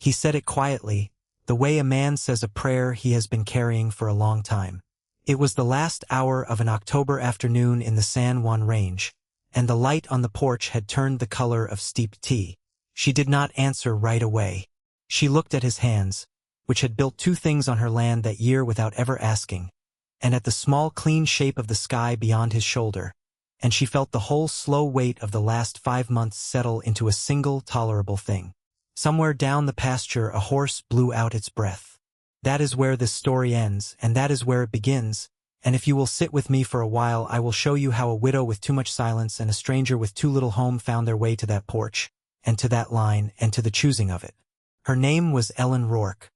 He said it quietly, the way a man says a prayer he has been carrying for a long time. It was the last hour of an October afternoon in the San Juan Range, and the light on the porch had turned the color of steeped tea. She did not answer right away. She looked at his hands, which had built 2 things on her land that year without ever asking, and at the small clean shape of the sky beyond his shoulder, and she felt the whole slow weight of the last 5 months settle into a single tolerable thing. Somewhere down the pasture a horse blew out its breath. That is where this story ends, and that is where it begins, and if you will sit with me for a while I will show you how a widow with too much silence and a stranger with too little home found their way to that porch, and to that line, and to the choosing of it. Her name was Ellen Rourke.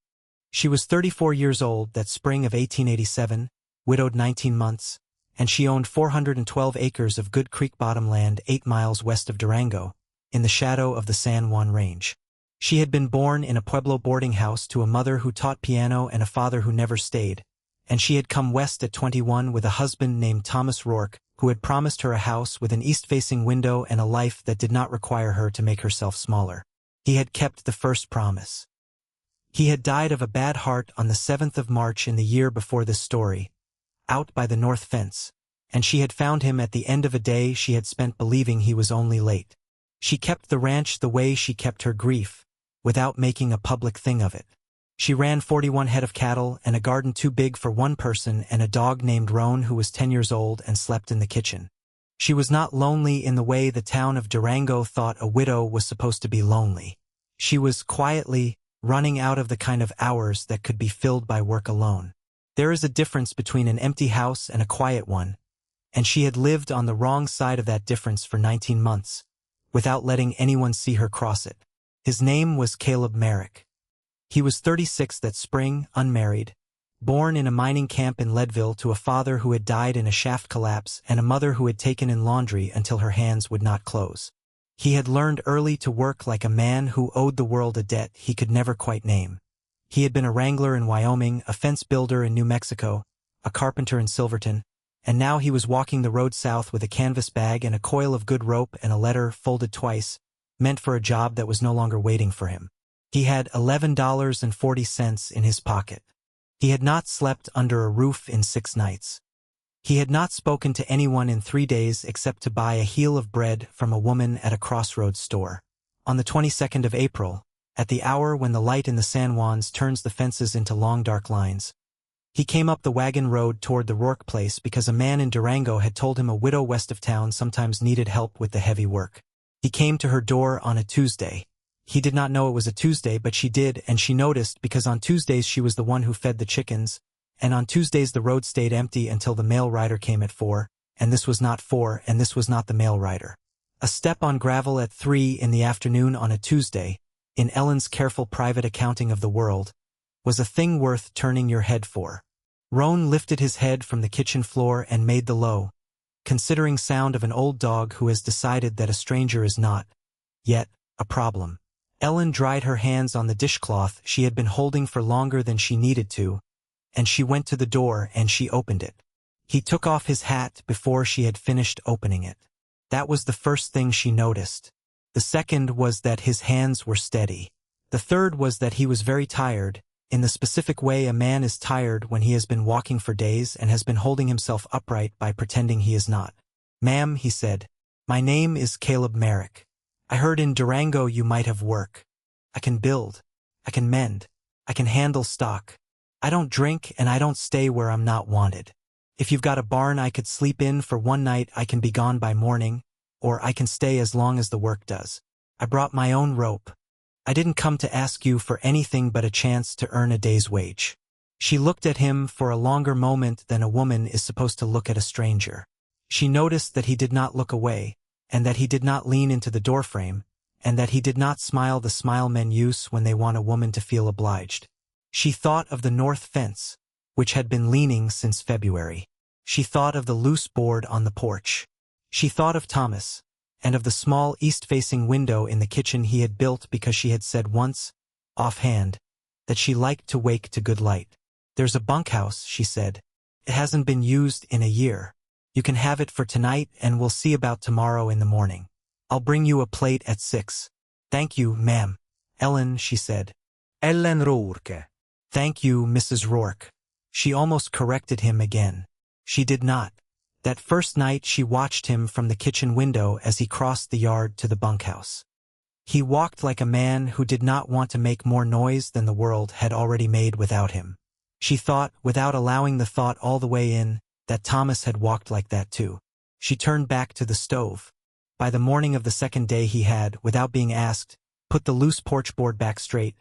She was 34 years old that spring of 1887, widowed 19 months, and she owned 412 acres of good creek bottom land 8 miles west of Durango, in the shadow of the San Juan Range. She had been born in a Pueblo boarding house to a mother who taught piano and a father who never stayed, and she had come west at 21 with a husband named Thomas Rourke, who had promised her a house with an east-facing window and a life that did not require her to make herself smaller. He had kept the first promise. He had died of a bad heart on the 7th of March in the year before this story, out by the north fence, and she had found him at the end of a day she had spent believing he was only late. She kept the ranch the way she kept her grief, without making a public thing of it. She ran 41 head of cattle and a garden too big for one person and a dog named Roan who was 10 years old and slept in the kitchen. She was not lonely in the way the town of Durango thought a widow was supposed to be lonely. She was quietly running out of the kind of hours that could be filled by work alone. There is a difference between an empty house and a quiet one, and she had lived on the wrong side of that difference for 19 months, without letting anyone see her cross it. His name was Caleb Merrick. He was 36 that spring, unmarried, born in a mining camp in Leadville to a father who had died in a shaft collapse and a mother who had taken in laundry until her hands would not close. He had learned early to work like a man who owed the world a debt he could never quite name. He had been a wrangler in Wyoming, a fence builder in New Mexico, a carpenter in Silverton, and now he was walking the road south with a canvas bag and a coil of good rope and a letter folded twice, meant for a job that was no longer waiting for him. He had $11.40 in his pocket. He had not slept under a roof in 6 nights. He had not spoken to anyone in 3 days except to buy a heel of bread from a woman at a crossroads store. On the 22nd of April, at the hour when the light in the San Juans turns the fences into long dark lines, he came up the wagon road toward the Rourke place because a man in Durango had told him a widow west of town sometimes needed help with the heavy work. He came to her door on a Tuesday. He did not know it was a Tuesday, but she did, and she noticed because on Tuesdays she was the one who fed the chickens, and on Tuesdays the road stayed empty until the mail rider came at 4, and this was not 4, and this was not the mail rider. A step on gravel at 3 in the afternoon on a Tuesday, in Ellen's careful private accounting of the world, was a thing worth turning your head for. Roan lifted his head from the kitchen floor and made the low, considering sound of an old dog who has decided that a stranger is not, yet, a problem. Ellen dried her hands on the dishcloth she had been holding for longer than she needed to, and she went to the door and she opened it. He took off his hat before she had finished opening it. That was the first thing she noticed. The second was that his hands were steady. The third was that he was very tired, in the specific way a man is tired when he has been walking for days and has been holding himself upright by pretending he is not. "Ma'am," he said, "my name is Caleb Merrick. I heard in Durango you might have work. I can build. I can mend. I can handle stock. I don't drink and I don't stay where I'm not wanted. If you've got a barn I could sleep in for one night I can be gone by morning, or I can stay as long as the work does. I brought my own rope. I didn't come to ask you for anything but a chance to earn a day's wage." She looked at him for a longer moment than a woman is supposed to look at a stranger. She noticed that he did not look away, and that he did not lean into the doorframe, and that he did not smile the smile men use when they want a woman to feel obliged. She thought of the north fence, which had been leaning since February. She thought of the loose board on the porch. She thought of Thomas, and of the small east-facing window in the kitchen he had built because she had said once, offhand, that she liked to wake to good light. "There's a bunkhouse," she said. "It hasn't been used in a year. You can have it for tonight and we'll see about tomorrow in the morning. I'll bring you a plate at 6. "Thank you, ma'am." "Ellen," she said, Ellen Rourke. Thank you, Mrs. Rourke. She almost corrected him again. She did not. That first night she watched him from the kitchen window as he crossed the yard to the bunkhouse. He walked like a man who did not want to make more noise than the world had already made without him. She thought, without allowing the thought all the way in, that Thomas had walked like that too. She turned back to the stove. By the morning of the second day he had, without being asked, put the loose porch board back straight,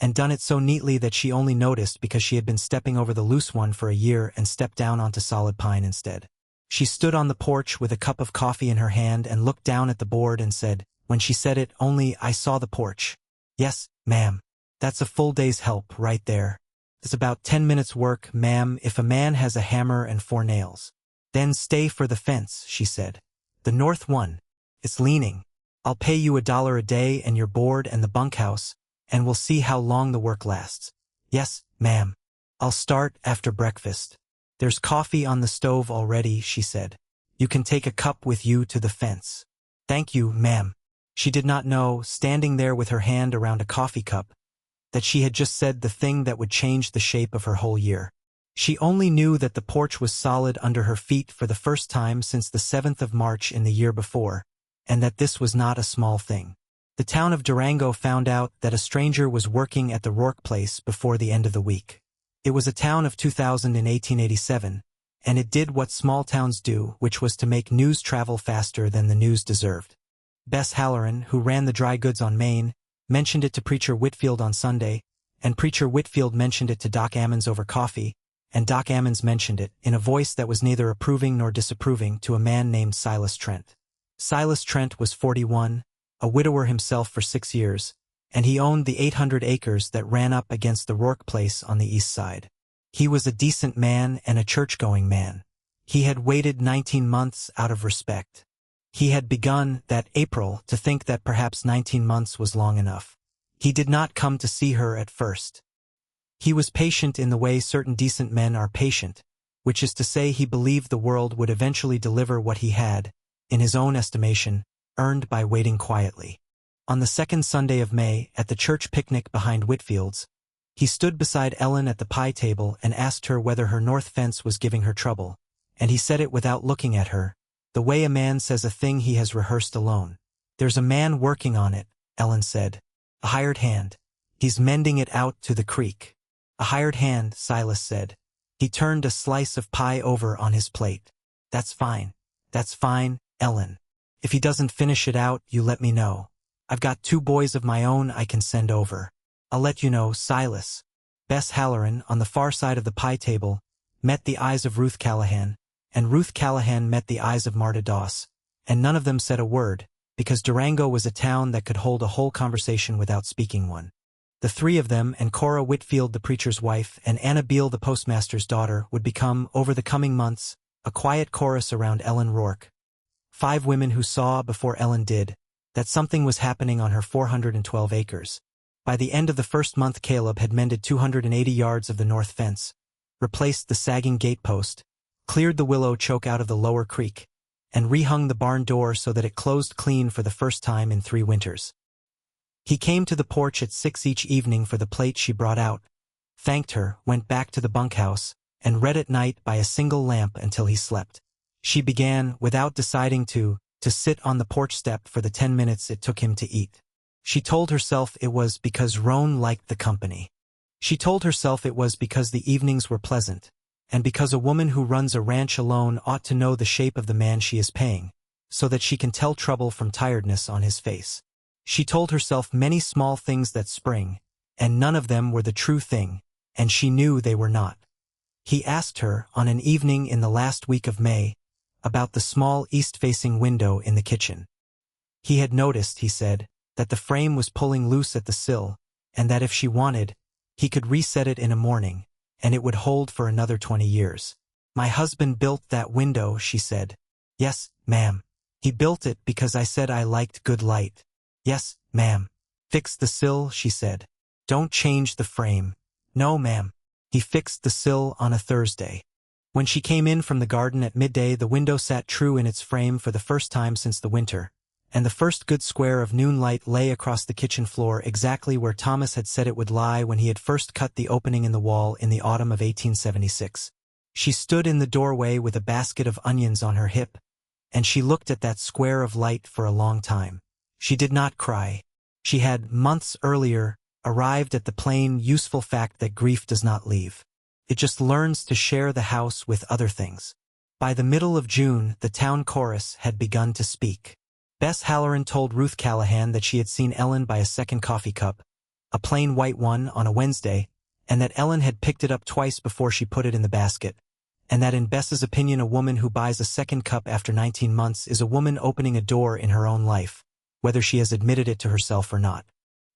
and done it so neatly that she only noticed because she had been stepping over the loose one for a year and stepped down onto solid pine instead. She stood on the porch with a cup of coffee in her hand and looked down at the board and said, when she said it, only I saw the porch. Yes, ma'am. That's a full day's help, right there. It's about 10 minutes' work, ma'am, if a man has a hammer and 4 nails. Then stay for the fence, she said. The north one. It's leaning. I'll pay you $1 a day and your board and the bunkhouse, and we'll see how long the work lasts. Yes, ma'am. I'll start after breakfast. There's coffee on the stove already, she said. You can take a cup with you to the fence. Thank you, ma'am. She did not know, standing there with her hand around a coffee cup, that she had just said the thing that would change the shape of her whole year. She only knew that the porch was solid under her feet for the first time since the 7th of March in the year before, and that this was not a small thing. The town of Durango found out that a stranger was working at the Rourke place before the end of the week. It was a town of 2,000 in 1887, and it did what small towns do, which was to make news travel faster than the news deserved. Bess Halloran, who ran the dry goods on Main, mentioned it to Preacher Whitfield on Sunday, and Preacher Whitfield mentioned it to Doc Ammons over coffee, and Doc Ammons mentioned it, in a voice that was neither approving nor disapproving, to a man named Silas Trent. Silas Trent was 41, a widower himself for 6 years, and he owned the 800 acres that ran up against the Rourke place on the east side. He was a decent man and a church-going man. He had waited 19 months out of respect. He had begun, that April, to think that perhaps 19 months was long enough. He did not come to see her at first. He was patient in the way certain decent men are patient, which is to say he believed the world would eventually deliver what he had, in his own estimation, earned by waiting quietly. On the second Sunday of May, at the church picnic behind Whitfield's, he stood beside Ellen at the pie table and asked her whether her north fence was giving her trouble, and he said it without looking at her, the way a man says a thing he has rehearsed alone. There's a man working on it, Ellen said. A hired hand. He's mending it out to the creek. A hired hand, Silas said. He turned a slice of pie over on his plate. That's fine. That's fine, Ellen. If he doesn't finish it out, you let me know. I've got 2 boys of my own I can send over. I'll let you know, Silas. Bess Halloran, on the far side of the pie table, met the eyes of Ruth Callahan, and Ruth Callahan met the eyes of Marta Doss, and none of them said a word, because Durango was a town that could hold a whole conversation without speaking one. The 3 of them, and Cora Whitfield the preacher's wife, and Anna Beale the postmaster's daughter, would become, over the coming months, a quiet chorus around Ellen Rourke. 5 women who saw, before Ellen did, that something was happening on her 412 acres. By the end of the first month Caleb had mended 280 yards of the north fence, replaced the sagging gatepost, cleared the willow choke out of the lower creek, and rehung the barn door so that it closed clean for the first time in 3 winters. He came to the porch at 6 each evening for the plate she brought out, thanked her, went back to the bunkhouse, and read at night by a single lamp until he slept. She began, without deciding to sit on the porch step for the 10 minutes it took him to eat. She told herself it was because Roan liked the company. She told herself it was because the evenings were pleasant, and because a woman who runs a ranch alone ought to know the shape of the man she is paying, so that she can tell trouble from tiredness on his face. She told herself many small things that spring, and none of them were the true thing, and she knew they were not. He asked her, on an evening in the last week of May, about the small east-facing window in the kitchen. He had noticed, he said, that the frame was pulling loose at the sill, and that if she wanted, he could reset it in a morning, and it would hold for another 20 years. My husband built that window, she said. Yes, ma'am. He built it because I said I liked good light. Yes, ma'am. Fix the sill, she said. Don't change the frame. No, ma'am. He fixed the sill on a Thursday. When she came in from the garden at midday, the window sat true in its frame for the first time since the winter, and the first good square of noon light lay across the kitchen floor exactly where Thomas had said it would lie when he had first cut the opening in the wall in the autumn of 1876. She stood in the doorway with a basket of onions on her hip, and she looked at that square of light for a long time. She did not cry. She had, months earlier, arrived at the plain, useful fact that grief does not leave. It just learns to share the house with other things. By the middle of June, the town chorus had begun to speak. Bess Halloran told Ruth Callahan that she had seen Ellen buy a second coffee cup, a plain white one, on a Wednesday, and that Ellen had picked it up twice before she put it in the basket, and that in Bess's opinion a woman who buys a second cup after 19 months is a woman opening a door in her own life, whether she has admitted it to herself or not.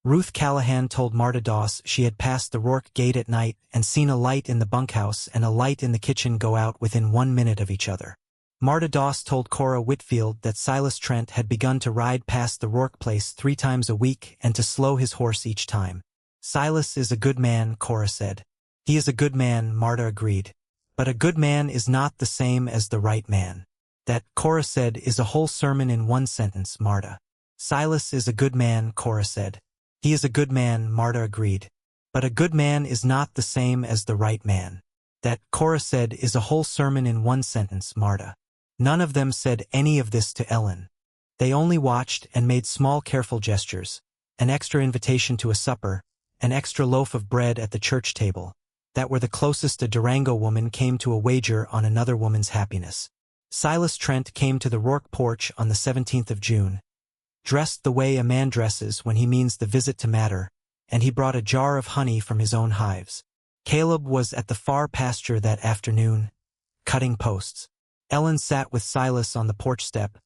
Ruth Callahan told Marta Doss she had passed the Rourke gate at night and seen a light in the bunkhouse and a light in the kitchen go out within 1 minute of each other. Marta Doss told Cora Whitfield that Silas Trent had begun to ride past the Rourke place 3 times a week and to slow his horse each time. Silas is a good man, Cora said. He is a good man, Marta agreed. But a good man is not the same as the right man. That, Cora said, is a whole sermon in one sentence, Marta. Silas is a good man, Cora said. He is a good man, Marta agreed. But a good man is not the same as the right man. That, Cora said, is a whole sermon in one sentence, Marta. None of them said any of this to Ellen. They only watched and made small careful gestures, an extra invitation to a supper, an extra loaf of bread at the church table, that were the closest a Durango woman came to a wager on another woman's happiness. Silas Trent came to the Rourke porch on the 17th of June, dressed the way a man dresses when he means the visit to matter, and he brought a jar of honey from his own hives. Caleb was at the far pasture that afternoon, cutting posts. Ellen sat with Silas on the porch step,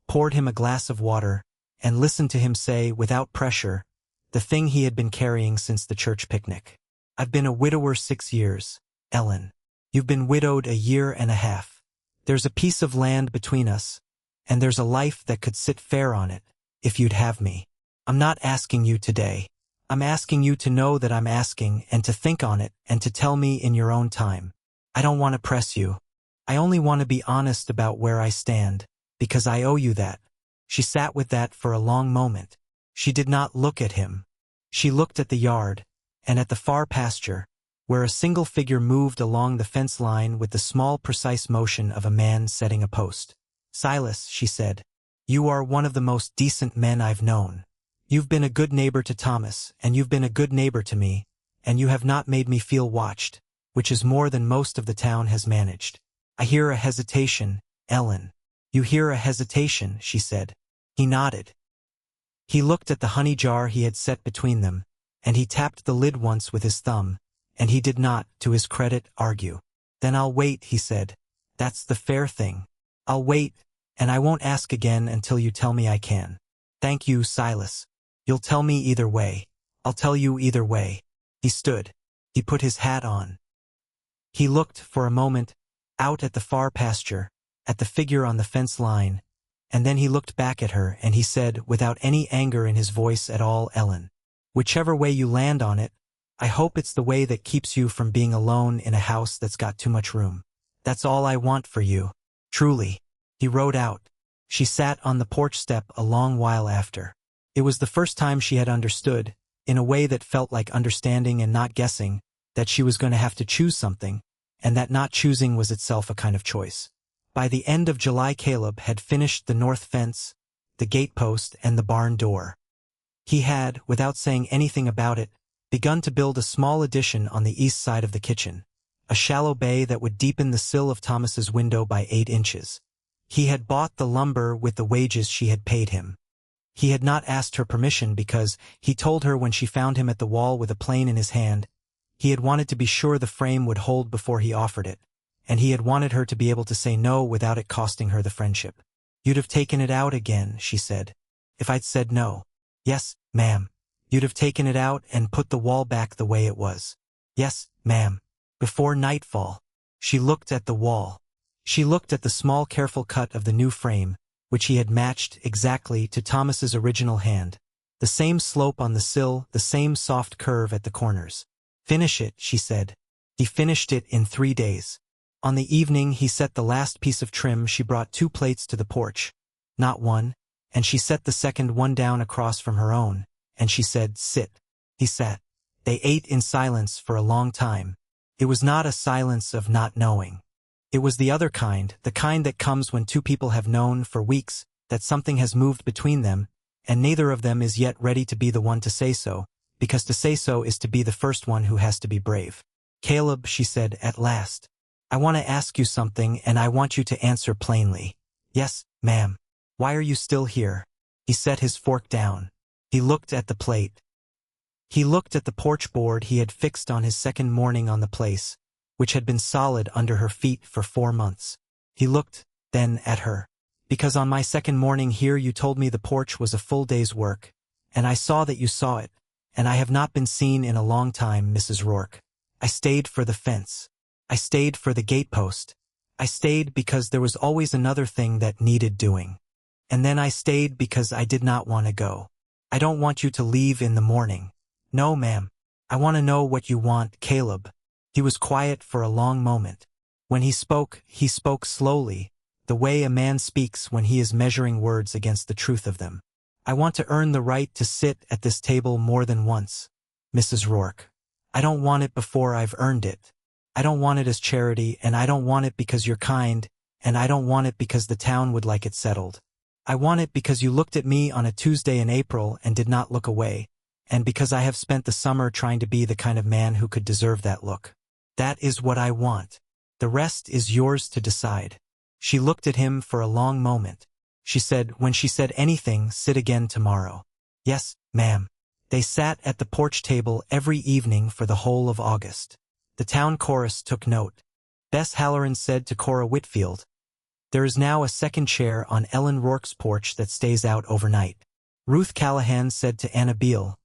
poured him a glass of water, and listened to him say, without pressure, the thing he had been carrying since the church picnic. I've been a widower 6 years, Ellen. You've been widowed a year and a half. There's a piece of land between us, and there's a life that could sit fair on it, if you'd have me. I'm not asking you today. I'm asking you to know that I'm asking and to think on it and to tell me in your own time. I don't want to press you. I only want to be honest about where I stand, because I owe you that. She sat with that for a long moment. She did not look at him. She looked at the yard, and at the far pasture, where a single figure moved along the fence line with the small precise motion of a man setting a post. Silas, she said, you are one of the most decent men I've known. You've been a good neighbor to Thomas, and you've been a good neighbor to me, and you have not made me feel watched, which is more than most of the town has managed. I hear a hesitation, Ellen. You hear a hesitation, she said. He nodded. He looked at the honey jar he had set between them, and he tapped the lid once with his thumb, and he did not, to his credit, argue. Then I'll wait, he said. That's the fair thing. I'll wait, and I won't ask again until you tell me I can. Thank you, Silas. You'll tell me either way. I'll tell you either way. He stood. He put his hat on. He looked, for a moment, out at the far pasture, at the figure on the fence line, and then he looked back at her and he said, without any anger in his voice at all, Ellen, whichever way you land on it, I hope it's the way that keeps you from being alone in a house that's got too much room. That's all I want for you. Truly. He rode out. She sat on the porch step a long while after. It was the first time she had understood, in a way that felt like understanding and not guessing, that she was going to have to choose something, and that not choosing was itself a kind of choice. By the end of July, Caleb had finished the north fence, the gatepost, and the barn door. He had, without saying anything about it, begun to build a small addition on the east side of the kitchen, a shallow bay that would deepen the sill of Thomas's window by 8 inches. He had bought the lumber with the wages she had paid him. He had not asked her permission because, he told her when she found him at the wall with a plane in his hand, he had wanted to be sure the frame would hold before he offered it, and he had wanted her to be able to say no without it costing her the friendship. You'd have taken it out again, she said. If I'd said no. Yes, ma'am. You'd have taken it out and put the wall back the way it was. Yes, ma'am. Before nightfall. She looked at the wall. She looked at the small careful cut of the new frame, which he had matched exactly to Thomas's original hand. The same slope on the sill, the same soft curve at the corners. Finish it, she said. He finished it in 3 days. On the evening he set the last piece of trim she brought 2 plates to the porch. Not one, and she set the second one down across from her own, and she said, "Sit." He sat. They ate in silence for a long time. It was not a silence of not knowing. It was the other kind, the kind that comes when two people have known for weeks that something has moved between them, and neither of them is yet ready to be the one to say so, because to say so is to be the first one who has to be brave. "Caleb," she said at last, "I want to ask you something, and I want you to answer plainly." "Yes, ma'am." "Why are you still here?" He set his fork down. He looked at the plate. He looked at the porch board he had fixed on his second morning on the place, which had been solid under her feet for 4 months. He looked, then, at her. "Because on my second morning here you told me the porch was a full day's work, and I saw that you saw it, and I have not been seen in a long time, Mrs. Rourke. I stayed for the fence. I stayed for the gatepost. I stayed because there was always another thing that needed doing. And then I stayed because I did not want to go. I don't want you to leave in the morning. No, ma'am. I want to know what you want, Caleb." He was quiet for a long moment. When he spoke slowly, the way a man speaks when he is measuring words against the truth of them. "I want to earn the right to sit at this table more than once, Mrs. Rourke. I don't want it before I've earned it. I don't want it as charity, and I don't want it because you're kind, and I don't want it because the town would like it settled. I want it because you looked at me on a Tuesday in April and did not look away, and because I have spent the summer trying to be the kind of man who could deserve that look. That is what I want. The rest is yours to decide." She looked at him for a long moment. She said, when she said anything, "Sit again tomorrow." "Yes, ma'am." They sat at the porch table every evening for the whole of August. The town chorus took note. Bess Halloran said to Cora Whitfield, "There is now a second chair on Ellen Rourke's porch that stays out overnight." Ruth Callahan said to Anna Beale,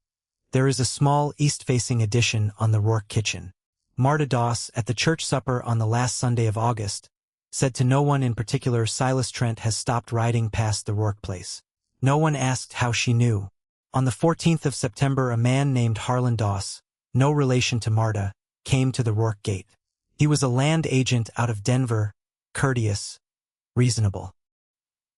"There is a small east-facing addition on the Rourke kitchen." Marta Doss, at the church supper on the last Sunday of August, said to no one in particular, "Silas Trent has stopped riding past the Rourke place." No one asked how she knew. On the 14th of September, a man named Harlan Doss, no relation to Marta, came to the Rourke gate. He was a land agent out of Denver, courteous, reasonable.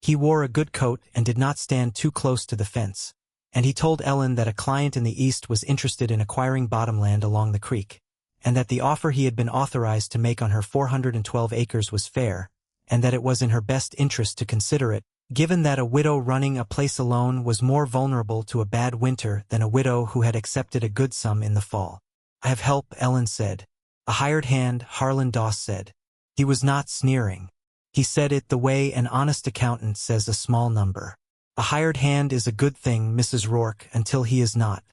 He wore a good coat and did not stand too close to the fence, and he told Ellen that a client in the East was interested in acquiring bottomland along the creek, and that the offer he had been authorized to make on her 412 acres was fair, and that it was in her best interest to consider it, given that a widow running a place alone was more vulnerable to a bad winter than a widow who had accepted a good sum in the fall. "I have help," Ellen said. "A hired hand," Harlan Doss said. He was not sneering. He said it the way an honest accountant says a small number. "A hired hand is a good thing, Mrs. Rourke, until he is not.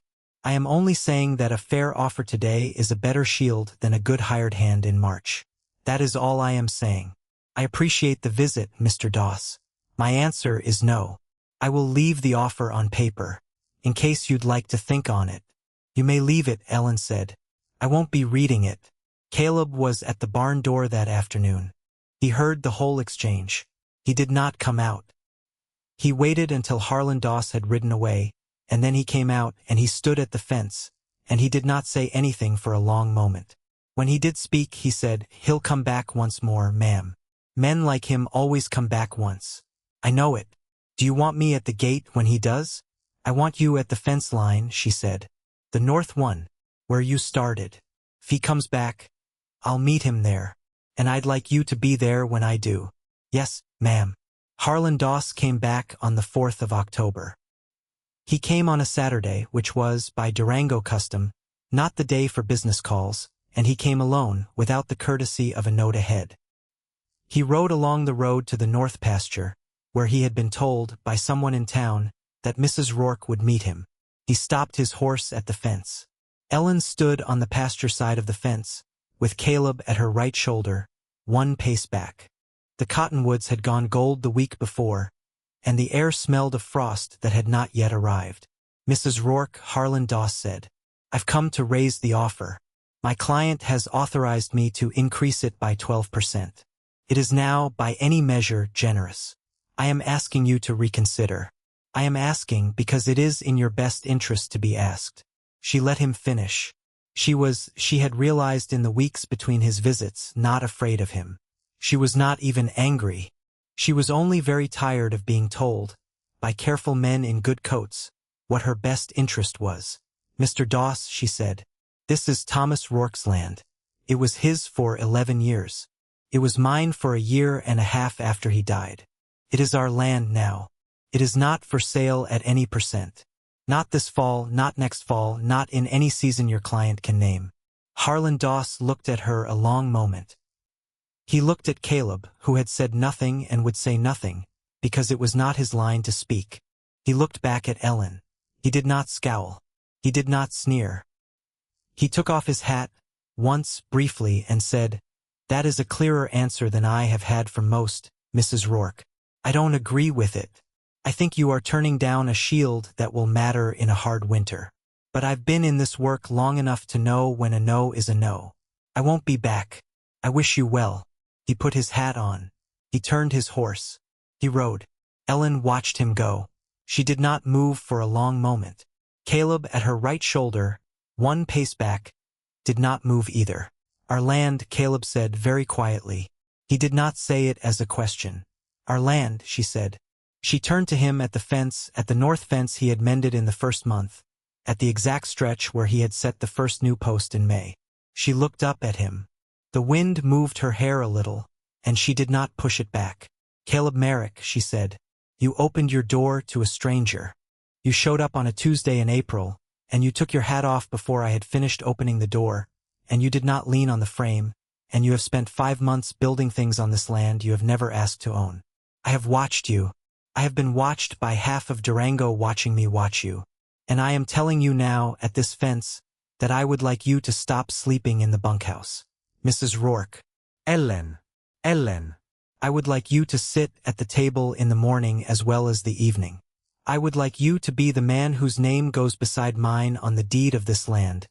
I am only saying that a fair offer today is a better shield than a good hired hand in March. That is all I am saying. I appreciate the visit, Mr. Doss. My answer is no. I will leave the offer on paper, in case you'd like to think on it." "You may leave it," Ellen said. "I won't be reading it." Caleb was at the barn door that afternoon. He heard the whole exchange. He did not come out. He waited until Harlan Doss had ridden away, and then he came out and he stood at the fence, and he did not say anything for a long moment. When he did speak, he said, "He'll come back once more, ma'am. Men like him always come back once. I know it. Do you want me at the gate when he does?" "I want you at the fence line," she said. "The north one, where you started. If he comes back, I'll meet him there, and I'd like you to be there when I do." "Yes, ma'am." Harlan Doss came back on the 4th of October. He came on a Saturday, which was, by Durango custom, not the day for business calls, and he came alone, without the courtesy of a note ahead. He rode along the road to the north pasture, where he had been told, by someone in town, that Mrs. Rourke would meet him. He stopped his horse at the fence. Ellen stood on the pasture side of the fence, with Caleb at her right shoulder, 1 pace back. The cottonwoods had gone gold the week before, and the air smelled of frost that had not yet arrived. "Mrs. Rourke," Harlan Doss said, "I've come to raise the offer. My client has authorized me to increase it by 12%. It is now, by any measure, generous. I am asking you to reconsider. I am asking because it is in your best interest to be asked." She let him finish. She had realized in the weeks between his visits, not afraid of him. She was not even angry. She was only very tired of being told, by careful men in good coats, what her best interest was. "Mr. Doss," she said, "this is Thomas Rourke's land. It was his for 11 years. It was mine for a year and a half after he died. It is our land now. It is not for sale at any percent. Not this fall, not next fall, not in any season your client can name." Harlan Doss looked at her a long moment. He looked at Caleb, who had said nothing and would say nothing, because it was not his line to speak. He looked back at Ellen. He did not scowl. He did not sneer. He took off his hat, once, briefly, and said, "That is a clearer answer than I have had from most, Mrs. Rourke. I don't agree with it. I think you are turning down a shield that will matter in a hard winter. But I've been in this work long enough to know when a no is a no. I won't be back. I wish you well." He put his hat on. He turned his horse. He rode. Ellen watched him go. She did not move for a long moment. Caleb, at her right shoulder, 1 pace back, did not move either. "Our land," Caleb said very quietly. He did not say it as a question. "Our land," she said. She turned to him at the fence, at the north fence he had mended in the first month, at the exact stretch where he had set the first new post in May. She looked up at him. The wind moved her hair a little, and she did not push it back. "Caleb Merrick," she said, "you opened your door to a stranger. You showed up on a Tuesday in April, and you took your hat off before I had finished opening the door, and you did not lean on the frame, and you have spent 5 months building things on this land you have never asked to own. I have watched you. I have been watched by half of Durango watching me watch you. And I am telling you now, at this fence, that I would like you to stop sleeping in the bunkhouse. Mrs. Rourke." "Ellen. Ellen. I would like you to sit at the table in the morning as well as the evening. I would like you to be the man whose name goes beside mine on the deed of this land,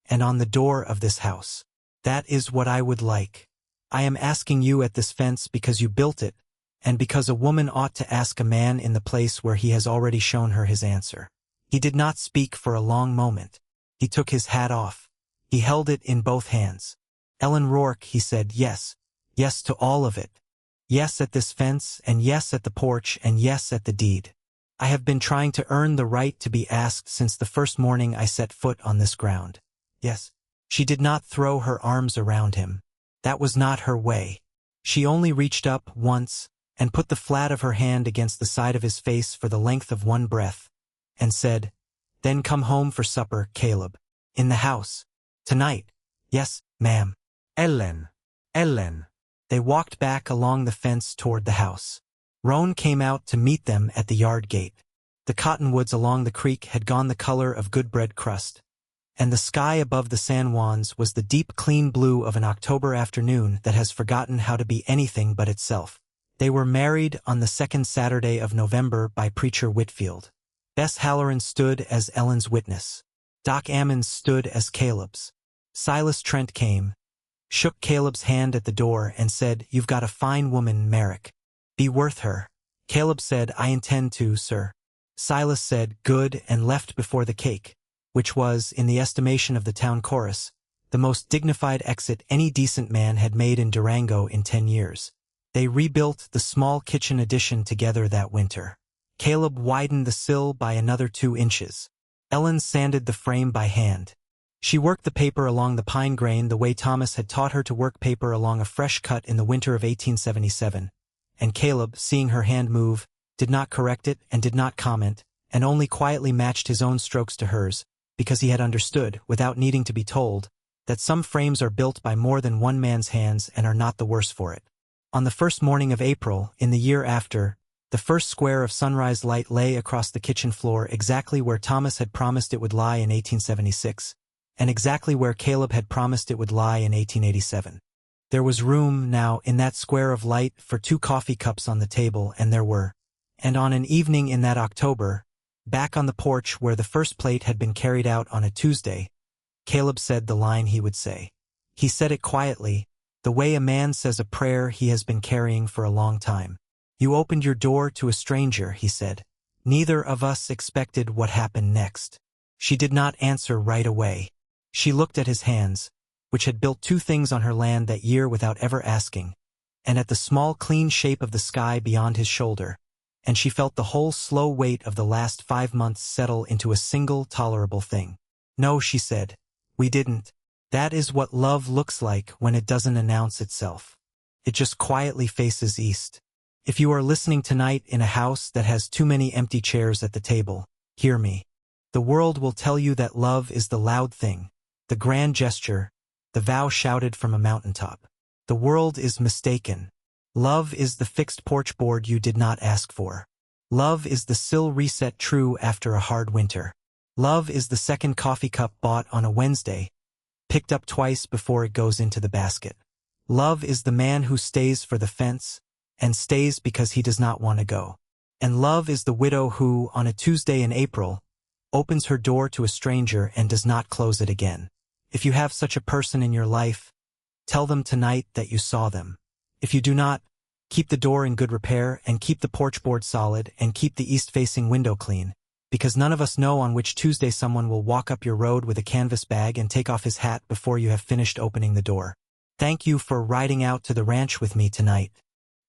and on the door of this house. That is what I would like. I am asking you at this fence because you built it, and because a woman ought to ask a man in the place where he has already shown her his answer." He did not speak for a long moment. He took his hat off. He held it in both hands. "Ellen Rourke," he said, "yes. Yes to all of it. Yes at this fence, and yes at the porch, and yes at the deed. I have been trying to earn the right to be asked since the first morning I set foot on this ground. Yes." She did not throw her arms around him. That was not her way. She only reached up once and put the flat of her hand against the side of his face for the length of one breath, and said, "Then come home for supper, Caleb. In the house. Tonight." "Yes, ma'am." "Ellen. Ellen." They walked back along the fence toward the house. Roan came out to meet them at the yard gate. The cottonwoods along the creek had gone the color of good bread crust, and the sky above the San Juans was the deep clean blue of an October afternoon that has forgotten how to be anything but itself. They were married on the 2nd Saturday of November by Preacher Whitfield. Bess Halloran stood as Ellen's witness. Doc Ammons stood as Caleb's. Silas Trent came, shook Caleb's hand at the door, and said, "You've got a fine woman, Merrick. Be worth her." Caleb said, "I intend to, sir." Silas said, "Good," and left before the cake, which was, in the estimation of the town chorus, the most dignified exit any decent man had made in Durango in 10 years. They rebuilt the small kitchen addition together that winter. Caleb widened the sill by another 2 inches. Ellen sanded the frame by hand. She worked the paper along the pine grain the way Thomas had taught her to work paper along a fresh cut in the winter of 1877, and Caleb, seeing her hand move, did not correct it and did not comment, and only quietly matched his own strokes to hers, because he had understood, without needing to be told, that some frames are built by more than one man's hands and are not the worse for it. On the first morning of April, in the year after, the first square of sunrise light lay across the kitchen floor exactly where Thomas had promised it would lie in 1876, and exactly where Caleb had promised it would lie in 1887. There was room, now, in that square of light for 2 coffee cups on the table, and there were. And on an evening in that October, back on the porch where the first plate had been carried out on a Tuesday, Caleb said the line he would say. He said it quietly, the way a man says a prayer he has been carrying for a long time. "You opened your door to a stranger," he said. "Neither of us expected what happened next." She did not answer right away. She looked at his hands, which had built 2 things on her land that year without ever asking, and at the small clean shape of the sky beyond his shoulder, and she felt the whole slow weight of the last 5 months settle into a single tolerable thing. "No," she said, "we didn't. That is what love looks like when it doesn't announce itself. It just quietly faces east." If you are listening tonight in a house that has too many empty chairs at the table, hear me. The world will tell you that love is the loud thing, the grand gesture, the vow shouted from a mountaintop. The world is mistaken. Love is the fixed porch board you did not ask for. Love is the sill reset true after a hard winter. Love is the second coffee cup bought on a Wednesday, picked up twice before it goes into the basket. Love is the man who stays for the fence, and stays because he does not want to go. And love is the widow who, on a Tuesday in April, opens her door to a stranger and does not close it again. If you have such a person in your life, tell them tonight that you saw them. If you do not, keep the door in good repair and keep the porch board solid and keep the east-facing window clean, because none of us know on which Tuesday someone will walk up your road with a canvas bag and take off his hat before you have finished opening the door. Thank you for riding out to the ranch with me tonight.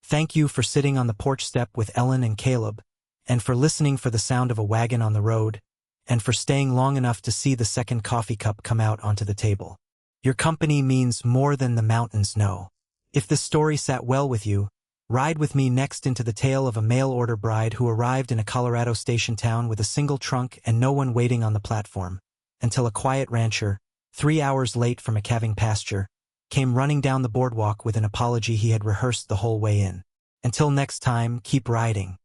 Thank you for sitting on the porch step with Ellen and Caleb, and for listening for the sound of a wagon on the road, and for staying long enough to see the second coffee cup come out onto the table. Your company means more than the mountains know. If this story sat well with you, ride with me next into the tale of a mail-order bride who arrived in a Colorado station town with a single trunk and no one waiting on the platform, until a quiet rancher, 3 hours late from a calving pasture, came running down the boardwalk with an apology he had rehearsed the whole way in. Until next time, keep riding.